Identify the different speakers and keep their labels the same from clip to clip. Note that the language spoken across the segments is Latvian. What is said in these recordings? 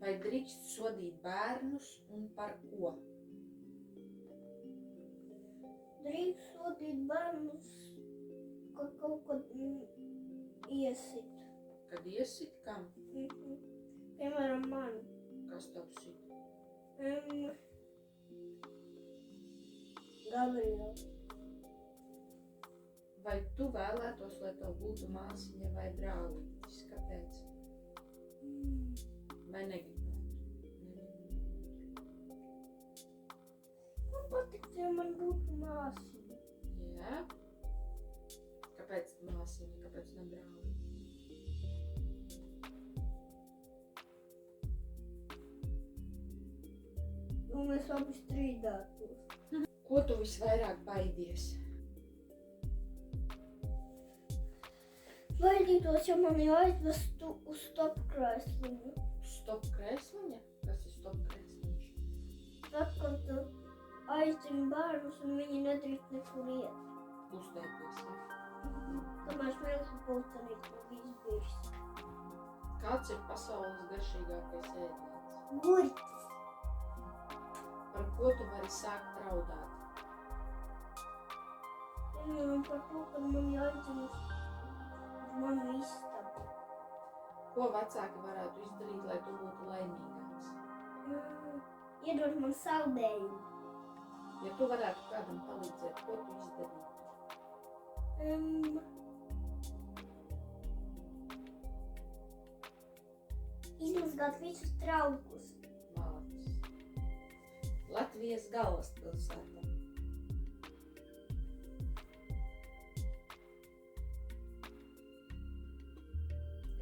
Speaker 1: Vai drīkst sodīt bērnus un par ko?
Speaker 2: Drīkst sodīt bērnus, ka kaut kad iesit.
Speaker 1: Kad iesit kam?
Speaker 2: Piemēram, man.
Speaker 1: Kas tev sit?
Speaker 2: Gabriela.
Speaker 1: Vai tu vēlētos, lai tev būtu māsiņa vai brālītis? Kāpēc? Vai negribētu?
Speaker 2: Man patiktu, ja man būtu māsiņa.
Speaker 1: Jā? Kāpēc māsiņa? Kāpēc ne brālītis?
Speaker 2: Un mēs abi strīdētos.
Speaker 1: Ko tu visvairāk baidies?
Speaker 2: Baidītos, ja mani aizvestu uz stopkrēsliņu.
Speaker 1: Stop krēsliņa? Kas ir stop krēsliņš?
Speaker 2: Tad, kad tu aizdzini bērnus un viņi nedrīkst nekur iet.
Speaker 1: Kustēties, ja?
Speaker 2: Kamēr smilšu pulcenīt no viss bišs.
Speaker 1: Kāds ir pasaules garšīgākais ēdiens?
Speaker 2: Gurķis.
Speaker 1: Par ko tu vari sākt raudāt?
Speaker 2: Piemēram, par to, kad man jāiedzina uz manu istabu.
Speaker 1: Ko vecāki varētu izdarīt, lai tu būtu laimīgāks?
Speaker 2: Iedod man saldējumu.
Speaker 1: Ja tu varētu kādam palīdzēt, ko tu izdarītu?
Speaker 2: Izmazgāt visus traukus.
Speaker 1: Malacis. Latvijas galvaspilsēta.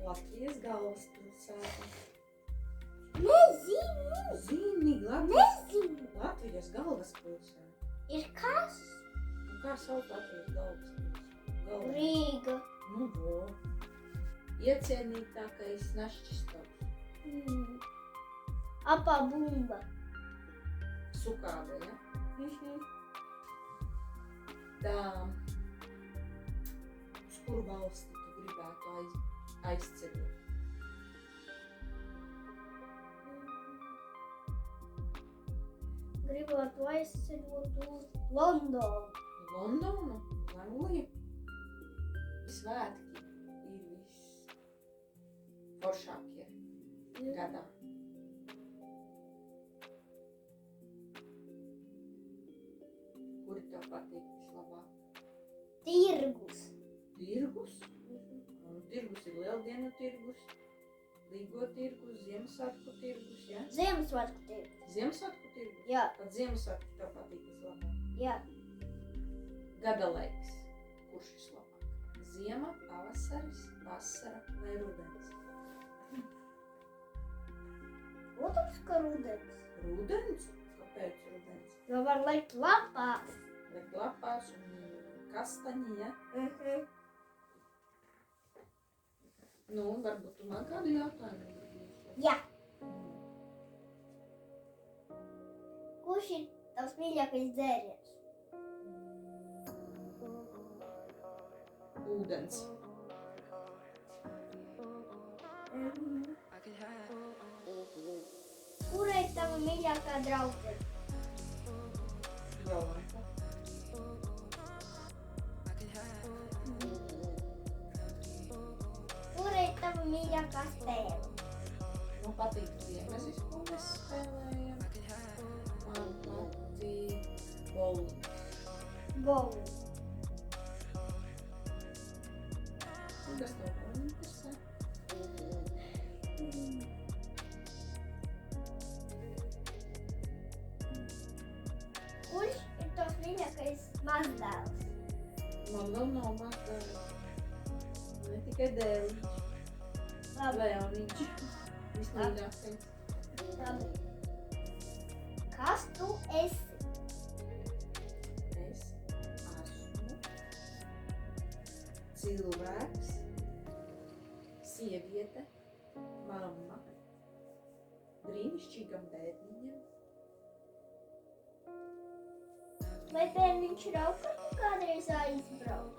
Speaker 1: Latvijas galvaspilsēta.
Speaker 2: Nezinu.
Speaker 1: Zini,
Speaker 2: Nezinu.
Speaker 1: Latvijas galvaspilsēta.
Speaker 2: Ir kas?
Speaker 1: Un kā sauc Latvijas galvaspilsētu?
Speaker 2: Rīga.
Speaker 1: Nu, vo. Iecienītākais našķistovs.
Speaker 2: Apā bumba.
Speaker 1: Sukābe, ja? Tā, uz kuru valsti tu gribētu aizceļot?
Speaker 2: Gribētu aizceļot uz Londonu.
Speaker 1: Londonu? Angliju? Svētki ir visforšākie gadā. Kuri tev patīk vislabāk?
Speaker 2: Tirgus.
Speaker 1: Tirgus? Un tirgus ir lieldienu tirgus, Līgo tirgus, Ziemassvētku tirgus, ja?
Speaker 2: Ziemassvētku tirgus.
Speaker 1: Ziemassvētku tirgus?
Speaker 2: Jā.
Speaker 1: Pat Ziemassvētku tev patīk vislabāk.
Speaker 2: Jā.
Speaker 1: Gada laiks. Kurš vislabāk? Ziema, pavasaris, vasara vai rudens?
Speaker 2: Protams, ka rudens.
Speaker 1: Rudens? Kāpēc rudens?
Speaker 2: Jo var likt lapās.
Speaker 1: Likt lapās un kastaņi, ja? Nu, varbūt tu man kādu jautājumu gribēsi?
Speaker 2: Jā. Kurš ir tavs mīļākais dzēriens?
Speaker 1: Ūdens.
Speaker 2: Kura ir tava mīļākā draudzene?
Speaker 1: Jolanta.
Speaker 2: Kura ir tava mīļākā spēle?
Speaker 1: Man patīk ziemezis, ko mēs spēlējam. Man patīk bowlings.
Speaker 2: Bowling.
Speaker 1: Kas tev vēl interesē?
Speaker 2: Kurš ir tavs mīļākais mazdēls?
Speaker 1: Man vēl nav mazdēls. Ne tikai dēliņš.
Speaker 2: Labi.
Speaker 1: Leoniņš. Vismīļākais.
Speaker 2: Labi. Kas tu esi?
Speaker 1: Es esmu cilvēks, sieviete, mamma, brīnišķīgam bērniņam.
Speaker 2: Vai bērniņš raud, kad tu kādreiz aizbrauc?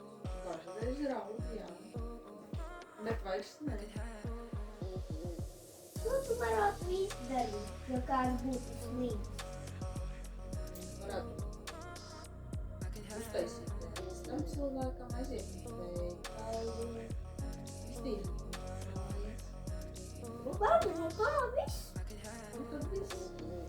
Speaker 1: Dažreiz raud, jā. Bet vairs ne.
Speaker 2: Ko To tu varētu izdarīt, ja kāds būtu slims.
Speaker 1: Varētu uztaisīt. Tam cilvēkam aiziet uz veikalu, iztīrīt mājas.
Speaker 2: Labi, nu kā viss?
Speaker 1: Un tad viss.